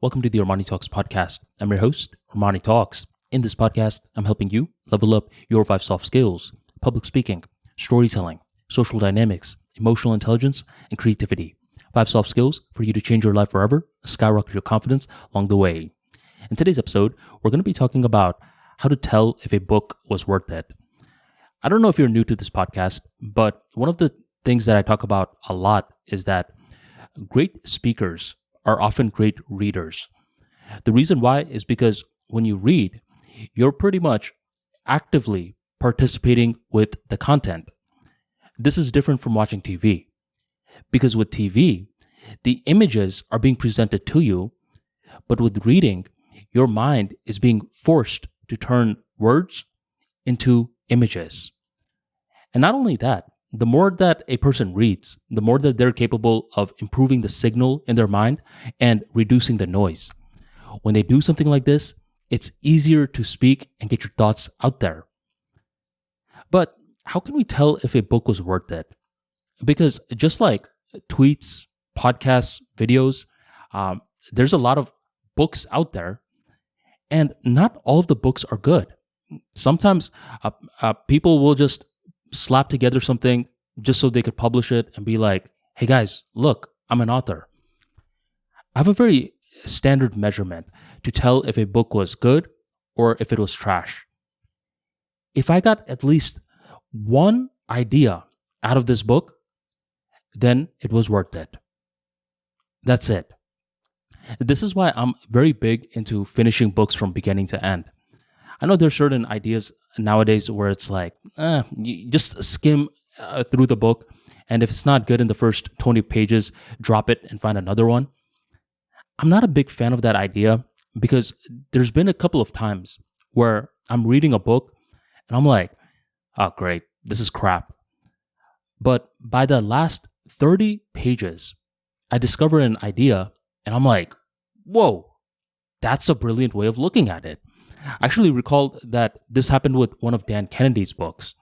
Welcome to the ArmaniTalks podcast. I'm your host, ArmaniTalks. In this podcast, I'm helping you level up your 5 soft skills: public speaking, storytelling, social dynamics, emotional intelligence, and creativity. 5 soft skills for you to change your life forever, skyrocket your confidence along the way. In today's episode, we're going to be talking about how to tell if a book was worth it. I don't know if you're new to this podcast, but one of the things that I talk about a lot is that great speakers are often great readers. The reason why is because when you read, you're pretty much actively participating with the content. This is different from watching TV, because with TV, the images are being presented to you, but with reading, your mind is being forced to turn words into images. And not only that, the more that a person reads, the more that they're capable of improving the signal in their mind and reducing the noise. When they do something like this, it's easier to speak and get your thoughts out there. But how can we tell if a book was worth it? Because just like tweets, podcasts, videos, there's a lot of books out there, and not all of the books are good. Sometimes people will just slap together something just so they could publish it and be like, hey guys, look, I'm an author. I have a very standard measurement to tell if a book was good or if it was trash. If I got at least one idea out of this book, then it was worth it. That's it. This is why I'm very big into finishing books from beginning to end. I know there's certain ideas nowadays where it's like, you just skim through the book, and if it's not good in the first 20 pages, drop it and find another one. I'm not a big fan of that idea, because there's been a couple of times where I'm reading a book and I'm like, oh great, this is crap. But by the last 30 pages, I discover an idea and I'm like, whoa, that's a brilliant way of looking at it. I actually recalled that this happened with one of Dan Kennedy's books.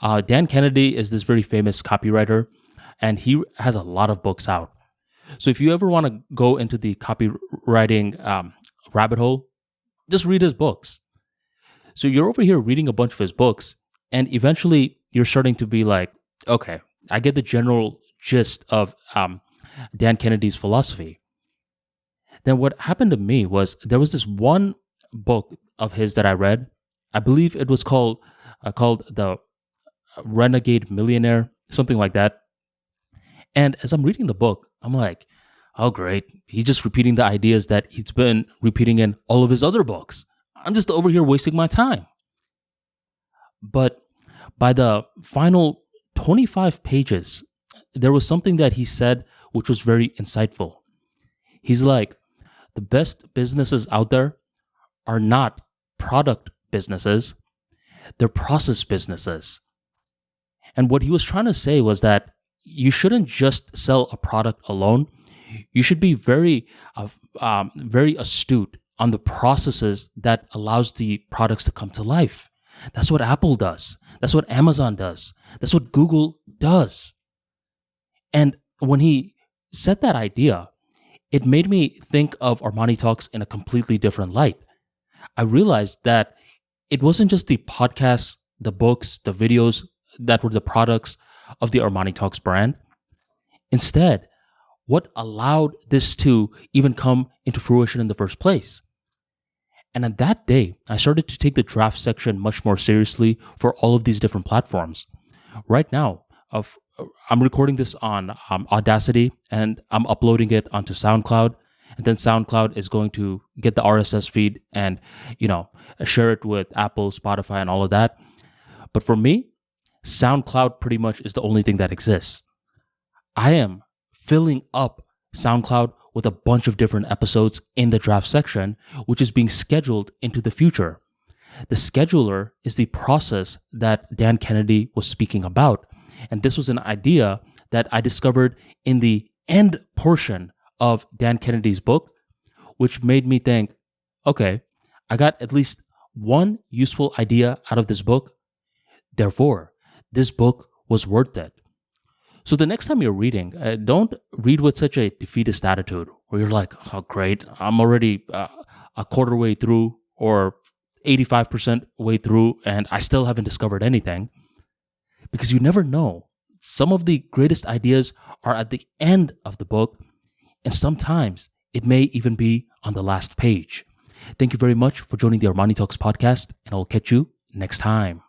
Dan Kennedy is this very famous copywriter, and he has a lot of books out. So if you ever want to go into the copywriting rabbit hole, just read his books. So you're over here reading a bunch of his books, and eventually you're starting to be like, okay, I get the general gist of Dan Kennedy's philosophy. Then what happened to me was there was this one book of his that I read. I believe it was called The Renegade Millionaire, something like that. And as I'm reading the book, I'm like, oh great, he's just repeating the ideas that he's been repeating in all of his other books. I'm just over here wasting my time. But by the final 25 pages, there was something that he said which was very insightful. He's like, the best businesses out there are not product businesses, they're process businesses. And what he was trying to say was that you shouldn't just sell a product alone. You should be very astute on the processes that allows the products to come to life. That's what Apple does. That's what Amazon does. That's what Google does. And when he said that idea, it made me think of ArmaniTalks in a completely different light. I realized that it wasn't just the podcasts, the books, the videos that were the products of the ArmaniTalks brand. Instead, what allowed this to even come into fruition in the first place? And on that day, I started to take the draft section much more seriously for all of these different platforms. Right now, I'm recording this on Audacity, and I'm uploading it onto SoundCloud. And then SoundCloud is going to get the RSS feed and, share it with Apple, Spotify, and all of that. But for me, SoundCloud pretty much is the only thing that exists. I am filling up SoundCloud with a bunch of different episodes in the draft section, which is being scheduled into the future. The scheduler is the process that Dan Kennedy was speaking about. And this was an idea that I discovered in the end portion of Dan Kennedy's book, which made me think, okay, I got at least one useful idea out of this book. Therefore, this book was worth it. So the next time you're reading, don't read with such a defeatist attitude where you're like, oh, great, I'm already a quarter way through or 85% way through, and I still haven't discovered anything. Because you never know. Some of the greatest ideas are at the end of the book, and sometimes it may even be on the last page. Thank you very much for joining the ArmaniTalks podcast, and I will catch you next time.